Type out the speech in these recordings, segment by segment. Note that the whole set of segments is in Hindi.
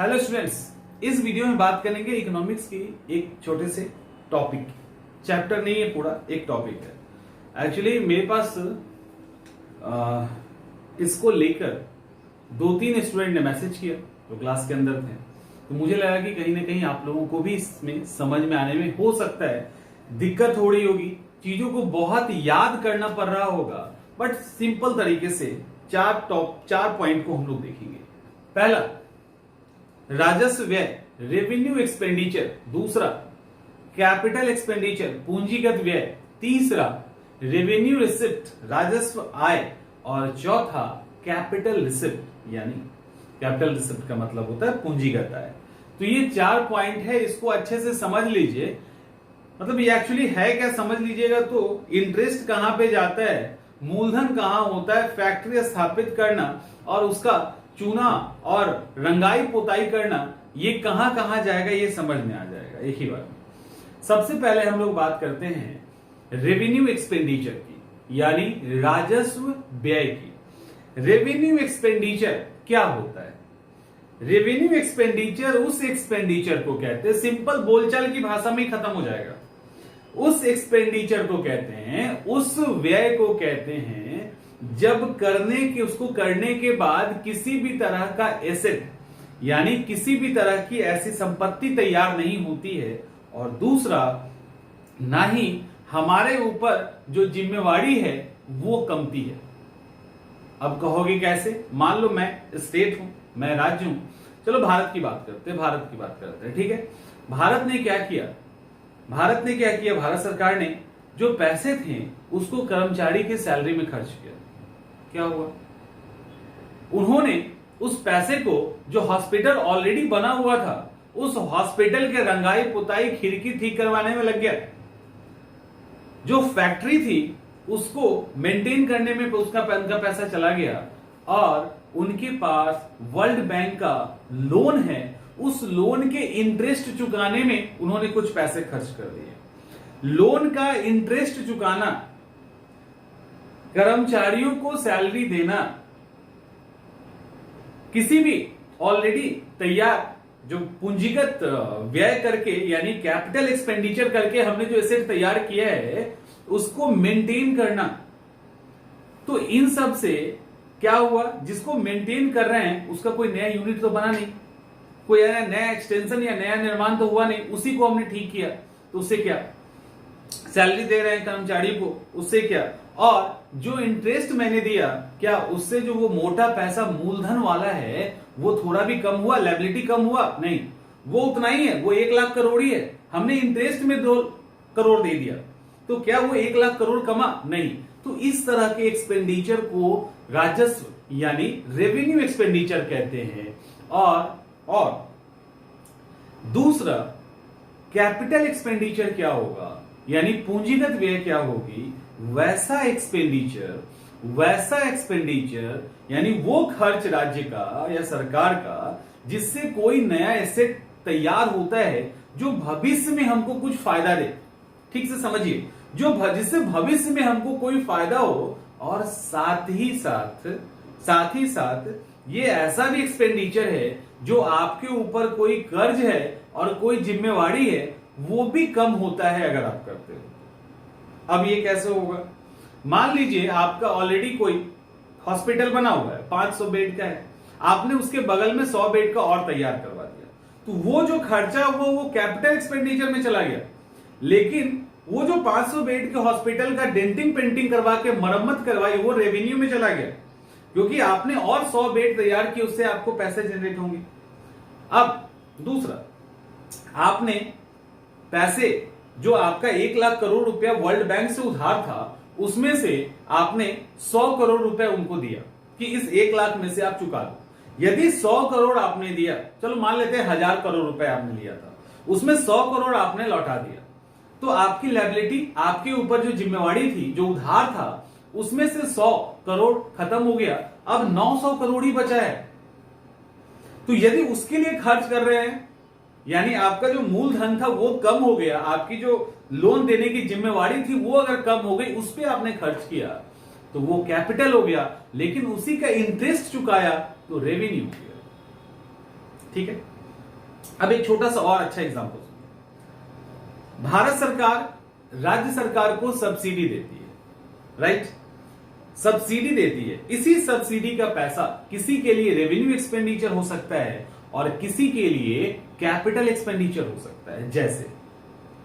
हेलो स्टूडेंट्स, इस वीडियो में बात करेंगे इकोनॉमिक्स की एक छोटे से टॉपिक। चैप्टर नहीं है, पूरा एक टॉपिक है। एक्चुअली मेरे पास इसको लेकर 2-3 स्टूडेंट ने मैसेज किया जो क्लास के अंदर थे, तो मुझे लगा कि कहीं ना कहीं आप लोगों को भी इसमें समझ में आने में हो सकता है दिक्कत हो रही होगी, चीजों को बहुत याद करना पड़ रहा होगा, बट सिंपल तरीके से चार पॉइंट को हम लोग देखेंगे। पहला, राजस्व व्यय रेवेन्यू एक्सपेंडिचर। दूसरा, कैपिटल एक्सपेंडिचर पूंजीगत व्यय। तीसरा, रेवेन्यू रिसिप्ट राजस्व आय। और चौथा, कैपिटल रिसिप्ट, यानी कैपिटल रिसिप्ट का मतलब होता है पूंजीगत आय। तो ये 4 पॉइंट है, इसको अच्छे से समझ लीजिए। मतलब ये एक्चुअली है क्या, समझ लीजिएगा तो इंटरेस्ट कहां पे जाता है, मूलधन कहां होता है, फैक्ट्री स्थापित करना और उसका चूना और रंगाई पोताई करना, ये कहां कहां जाएगा ये समझ में आ जाएगा एक ही बार में। सबसे पहले हम लोग बात करते हैं रेवेन्यू एक्सपेंडिचर की, यानी राजस्व व्यय की। रेवेन्यू एक्सपेंडिचर क्या होता है? रेवेन्यू एक्सपेंडिचर उस एक्सपेंडिचर को कहते हैं, सिंपल बोलचाल की भाषा में खत्म हो जाएगा, उस एक्सपेंडिचर को कहते हैं, उस व्यय को कहते हैं जब उसको करने के बाद किसी भी तरह का एसेट, यानी किसी भी तरह की ऐसी संपत्ति तैयार नहीं होती है, और दूसरा ना ही हमारे ऊपर जो जिम्मेवारी है वो कमती है। अब कहोगे कैसे? मान लो मैं स्टेट हूं, मैं राज्य हूं, चलो भारत की बात करते हैं, ठीक है। भारत ने क्या किया, भारत सरकार ने जो पैसे थे उसको कर्मचारी के सैलरी में खर्च किया। क्या हुआ? उन्होंने उस पैसे को, जो हॉस्पिटल ऑलरेडी बना हुआ था, उस हॉस्पिटल के रंगाई पुताई खिड़की ठीक करवाने में लग गया। जो फैक्ट्री थी उसको मेंटेन करने में उनका पैसा चला गया, और उनके पास वर्ल्ड बैंक का लोन है, उस लोन के इंटरेस्ट चुकाने में उन्होंने कुछ पैसे खर्च कर दिए। लोन का इंटरेस्ट चुकाना, कर्मचारियों को सैलरी देना, किसी भी ऑलरेडी तैयार जो पूंजीगत व्यय करके, यानी कैपिटल एक्सपेंडिचर करके हमने जो एसेट तैयार किया है उसको मेंटेन करना। तो इन सब से क्या हुआ, जिसको मेंटेन कर रहे हैं उसका कोई नया यूनिट तो बना नहीं, कोई नया एक्सटेंशन या नया निर्माण तो हुआ नहीं, उसी को हमने ठीक किया। तो उससे क्या, सैलरी दे रहे हैं कर्मचारी को, उससे क्या, और जो इंटरेस्ट मैंने दिया, क्या उससे जो वो मोटा पैसा मूलधन वाला है वो थोड़ा भी कम हुआ, लायबिलिटी कम हुआ? नहीं, वो उतना ही है, वो 1 लाख करोड़ ही है। हमने इंटरेस्ट में 2 करोड़ दे दिया, तो क्या वो 1 लाख करोड़ कमा? नहीं। तो इस तरह के एक्सपेंडिचर को राजस्व यानी रेवेन्यू एक्सपेंडिचर कहते हैं। और दूसरा, कैपिटल एक्सपेंडिचर क्या होगा, यानी पूंजीगत व्यय क्या होगी? वैसा एक्सपेंडिचर यानी वो खर्च राज्य का या सरकार का जिससे कोई नया एसेट तैयार होता है जो भविष्य में हमको कुछ फायदा दे। ठीक से समझिए, जिससे भविष्य में हमको कोई फायदा हो, और साथ ही साथ ये ऐसा भी एक्सपेंडिचर है जो आपके ऊपर कोई कर्ज है और कोई जिम्मेवारी है, वो भी कम होता है अगर आप करते हो। अब ये कैसे होगा? मान लीजिए आपका ऑलरेडी कोई हॉस्पिटल बना हुआ है, 500 बेड का है, आपने उसके बगल में 100 बेड का और तैयार करवा दिया, तो वो जो खर्चा वो कैपिटल एक्सपेंडिचर में चला गया। लेकिन वो जो 500 बेड के हॉस्पिटल का डेंटिंग पेंटिंग करवा के मरम्मत करवाई, वो रेवेन्यू में चला गया, क्योंकि आपने और 100 बेड तैयार किए, उससे आपको पैसे जनरेट होंगे। अब दूसरा, आपने पैसे जो आपका 1 लाख करोड़ रुपया वर्ल्ड बैंक से उधार था, उसमें से आपने 100 करोड़ रुपया उनको दिया कि इस 1 लाख में से आप चुका दो। यदि 100 करोड़ आपने दिया, चलो मान लेते हैं 1000 करोड़ रुपया आपने लिया था, उसमें 100 करोड़ आपने लौटा दिया, तो आपकी लायबिलिटी, आपके ऊपर जो जिम्मेवारी थी, जो उधार था, उसमें से 100 करोड़ खत्म हो गया, अब 900 करोड़ ही बचा है। तो यदि उसके लिए खर्च कर रहे हैं, यानी आपका जो मूलधन था वो कम हो गया, आपकी जो लोन देने की जिम्मेवारी थी वो अगर कम हो गई, उस पर आपने खर्च किया, तो वो कैपिटल हो गया, लेकिन उसी का इंटरेस्ट चुकाया तो रेवेन्यू हो गया। ठीक है। अब एक छोटा सा और अच्छा एग्जांपल सुनिए। भारत सरकार राज्य सरकार को सब्सिडी देती है, राइट? सब्सिडी देती है। इसी सब्सिडी का पैसा किसी के लिए रेवेन्यू एक्सपेंडिचर हो सकता है और किसी के लिए कैपिटल एक्सपेंडिचर हो सकता है।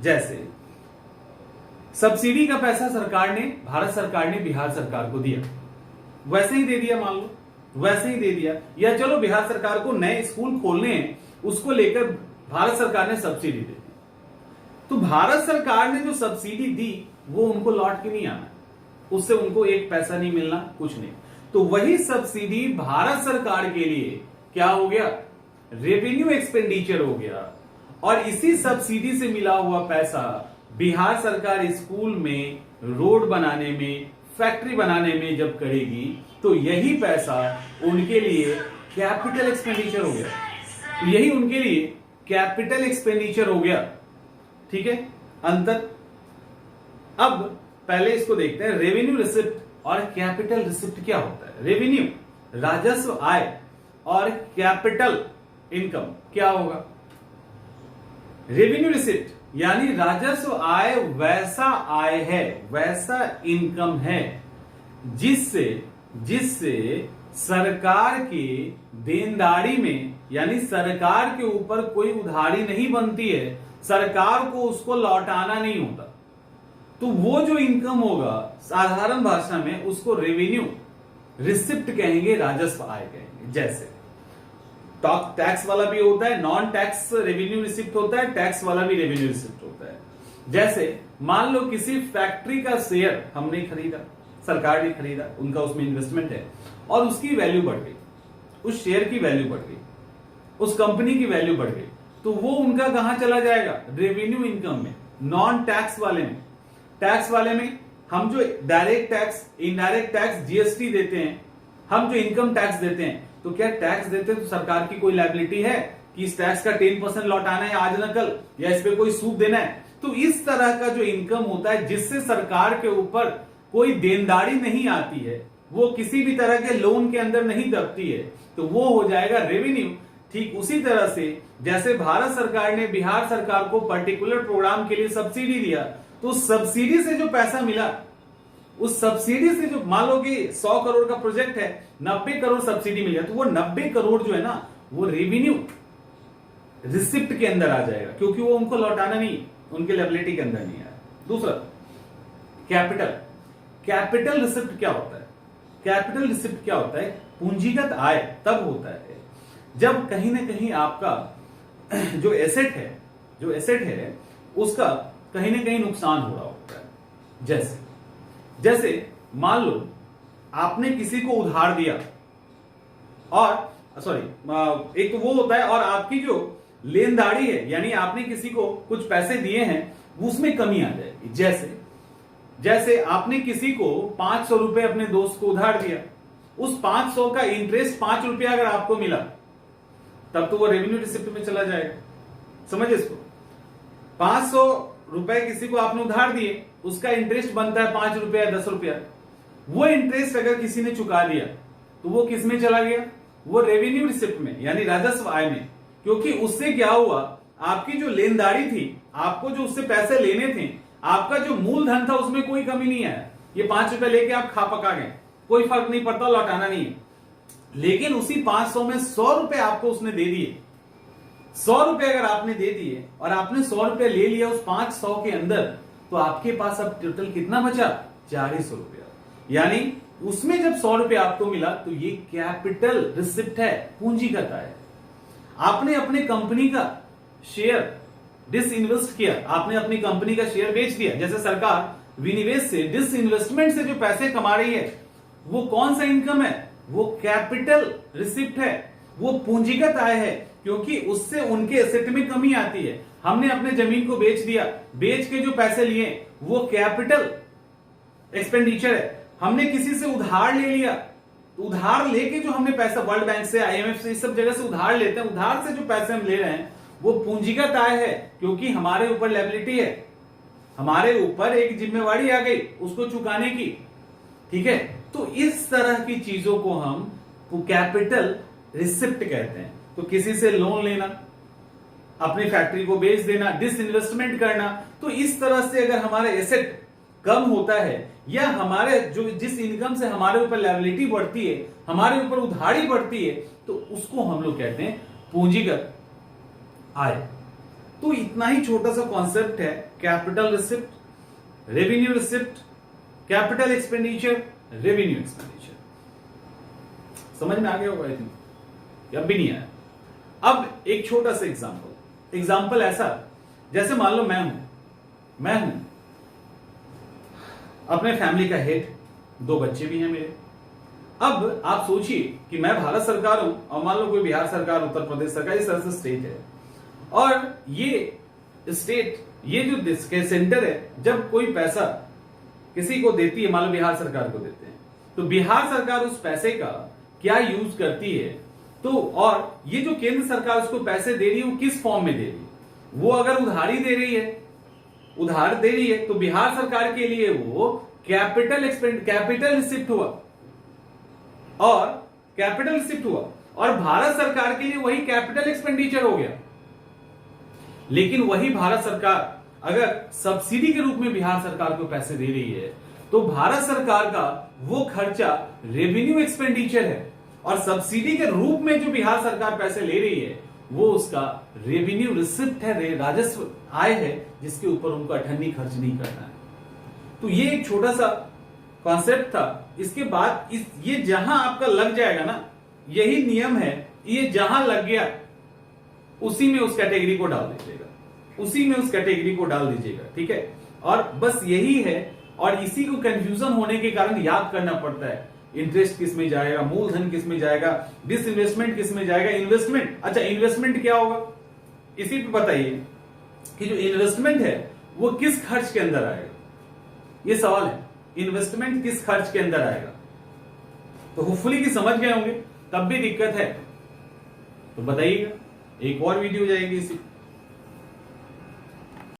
जैसे सब्सिडी का पैसा भारत सरकार ने बिहार सरकार को दिया, वैसे ही दे दिया, मान लो वैसे ही दे दिया। या चलो बिहार सरकार को नए स्कूल खोलने हैं, उसको लेकर भारत सरकार ने सब्सिडी दे दी, तो भारत सरकार ने जो सब्सिडी दी वो उनको लौट के नहीं आना, उससे उनको एक पैसा नहीं मिलना, कुछ नहीं। तो वही सब्सिडी भारत सरकार के लिए क्या हो गया? रेवेन्यू एक्सपेंडिचर हो गया। और इसी सब्सिडी से मिला हुआ पैसा बिहार सरकार स्कूल में, रोड बनाने में, फैक्ट्री बनाने में जब करेगी तो यही पैसा उनके लिए कैपिटल एक्सपेंडिचर हो गया। तो यही उनके लिए कैपिटल एक्सपेंडिचर हो गया। ठीक है, अंतर। अब पहले इसको देखते हैं, रेवेन्यू रिसिप्ट और कैपिटल रिसिप्ट क्या होता है। रेवेन्यू राजस्व आय और कैपिटल इनकम क्या होगा? रेवेन्यू रिसिप्ट यानी राजस्व आय वैसा आय है, वैसा इनकम है जिससे सरकार के देनदारी में, यानी सरकार के ऊपर कोई उधारी नहीं बनती है, सरकार को उसको लौटाना नहीं होता। तो वो जो इनकम होगा साधारण भाषा में उसको रेवेन्यू रिसिप्ट कहेंगे, राजस्व आय कहेंगे। जैसे टैक्स वाला भी होता है, नॉन टैक्स रेवेन्यू रिसिप्ट होता है, टैक्स वाला भी रेवेन्यू रिसिप्ट होता है। जैसे मान लो किसी फैक्ट्री का शेयर हमने खरीदा, सरकार ने खरीदा, उनका उसमें इन्वेस्टमेंट है और उसकी वैल्यू बढ़ गई, उस शेयर की वैल्यू बढ़ गई, उस कंपनी की वैल्यू बढ़ गई, तो वो उनका कहां चला जाएगा? रेवेन्यू इनकम में। नॉन टैक्स वाले में, टैक्स वाले में हम जो direct tax, indirect tax, GST देते हैं, हम जो इनकम टैक्स देते हैं, तो क्या टैक्स देते हैं तो सरकार की कोई लायबिलिटी है कि इस टैक्स का 10% लौटाना है आज न कल, या इस पे कोई सूद देना है? तो इस तरह का जो इनकम होता है जिससे सरकार के ऊपर कोई देनदारी नहीं आती है, वो किसी भी तरह के लोन के अंदर नहीं दबती है, तो वो हो जाएगा रेवेन्यू। ठीक उसी तरह से जैसे भारत सरकार ने बिहार सरकार को पर्टिकुलर प्रोग्राम के लिए सब्सिडी दिया, तो सब्सिडी से जो पैसा मिला, उस सब्सिडी से जो, मान लो कि 100 करोड़ का प्रोजेक्ट है, 90 करोड़ सब्सिडी मिल गया, तो वो 90 करोड़ जो है ना, वो रेवेन्यू रिसिप्ट के अंदर आ जाएगा, क्योंकि वो उनको लौटाना नहीं, उनके लायबिलिटी के अंदर नहीं आया। दूसरा कैपिटल रिसिप्ट क्या होता है? कैपिटल रिसिप्ट क्या होता है? पूंजीगत आय तब होता है जब कहीं ना कहीं आपका जो एसेट है उसका कहीं ना कहीं नुकसान हो रहा होता है। जैसे मान लो आपने किसी को उधार दिया, और एक तो वो होता है, और आपकी जो लेनदारी है, यानी आपने किसी को कुछ पैसे दिए हैं, उसमें कमी आ जाएगी। जैसे आपने किसी को 500 रुपए अपने दोस्त को उधार दिया, उस 500 का इंटरेस्ट 5 रुपया अगर आपको मिला, तब तो वो रेवेन्यू रिसिप्ट में चला जाएगा। समझे इसको? 500 रुपए किसी को आपने उधार दिए, उसका इंटरेस्ट बनता है 5 रुपया 10 रुपया। वो इंटरेस्ट अगर किसी ने चुका दिया तो वो किस में चला गया? वो रेवेन्यू रिसिप्ट में, यानी राजस्व आय में। क्योंकि उससे क्या हुआ, आपकी जो लेनदारी थी, आपको जो उससे पैसे लेने थे, आपका जो मूलधन था उसमें कोई कमी नहीं आया। ये 5 रुपए लेके आप खा पका गए, कोई फर्क नहीं पड़ता, लौटाना नहीं है। लेकिन उसी 500 में 100 रुपए आपको उसने दे दिए। 100 रुपए अगर आपने दे दिए और आपने 100 रुपए ले लिया उस 500 के अंदर, तो आपके पास अब टोटल कितना बचा? 400 रुपया। यानी उसमें जब 100 रुपए आपको मिला तो ये कैपिटल रिसिप्ट है, पूंजीगत आय है। आपने अपने कंपनी का शेयर डिसइन्वेस्ट किया, आपने अपनी कंपनी का शेयर बेच दिया। जैसे सरकार विनिवेश से, डिसइन्वेस्टमेंट से जो पैसे कमा रही है, वो कौन सा इनकम है? वो कैपिटल रिसिप्ट है, वो पूंजीगत आय है, क्योंकि उससे उनके एसेट में कमी आती है। हमने अपने जमीन को बेच दिया, बेच के जो पैसे लिए वो कैपिटल एक्सपेंडिचर है। हमने किसी से उधार ले लिया, तो उधार लेके जो हमने पैसा वर्ल्ड बैंक से, आईएमएफ से, इस सब जगह से उधार लेते हैं, उधार से जो पैसे हम ले रहे हैं वो पूंजीगत आय है, क्योंकि हमारे ऊपर लायबिलिटी है, हमारे ऊपर एक जिम्मेवारी आ गई उसको चुकाने की। ठीक है, तो इस तरह की चीजों को हम कैपिटल रिसिप्ट कहते हैं। तो किसी से लोन लेना, अपनी फैक्ट्री को बेच देना, डिसइन्वेस्टमेंट करना। तो इस तरह से अगर हमारा एसेट कम होता है या हमारे जो जिस इनकम से हमारे ऊपर लायबिलिटी बढ़ती है, हमारे ऊपर उधारी बढ़ती है, तो उसको हम लोग कहते हैं पूंजीगत आय। तो इतना ही छोटा सा कॉन्सेप्ट है capital receipt, revenue receipt, capital expenditure, revenue expenditure. समझ में आ गया होगा? आई थिंक अब भी नहीं आया। अब एक छोटा सा एग्जाम्पल ऐसा, जैसे मान लो मैं हूं अपने फैमिली का हेड, 2 बच्चे भी हैं मेरे। अब आप सोचिए कि मैं भारत सरकार हूं और मान लो कोई बिहार सरकार, उत्तर प्रदेश सरकार, इस तरह से स्टेट है, और ये स्टेट, ये जो सेंटर है, जब कोई पैसा किसी को देती है, मान लो बिहार सरकार को देते हैं, तो बिहार सरकार उस पैसे का क्या यूज करती है, तो और ये जो केंद्र सरकार उसको पैसे दे रही है वो किस फॉर्म में दे रही है। वो अगर उधार दे रही है तो बिहार सरकार के लिए वो कैपिटल रिसिप्ट हुआ, और भारत सरकार के लिए वही कैपिटल एक्सपेंडिचर हो गया। लेकिन वही भारत सरकार अगर सब्सिडी के रूप में बिहार सरकार को पैसे दे रही है, तो भारत सरकार का वो खर्चा रेवेन्यू एक्सपेंडिचर है, और सब्सिडी के रूप में जो बिहार सरकार पैसे ले रही है वो उसका रेवेन्यू रिसिप्ट है, राजस्व आय है, जिसके ऊपर उनको अठन्नी खर्च नहीं करना है। तो ये एक छोटा सा कॉन्सेप्ट था। इसके बाद ये जहां आपका लग जाएगा ना, यही नियम है, ये जहां लग गया उसी में उस कैटेगरी को डाल दीजिएगा, ठीक है। और बस यही है, और इसी को कंफ्यूजन होने के कारण याद करना पड़ता है, इंटरेस्ट किस में जाएगा, मूलधन किस में जाएगा, डिसइन्वेस्टमेंट किस में जाएगा, इन्वेस्टमेंट। अच्छा, इन्वेस्टमेंट क्या होगा, इसी पे बताइए कि जो इन्वेस्टमेंट है वो किस खर्च के अंदर आएगा। ये सवाल है, इन्वेस्टमेंट किस खर्च के अंदर आएगा। तो होपफुली कि समझ गए होंगे। तब भी दिक्कत है तो बताइएगा, एक और वीडियो जाएगी इसी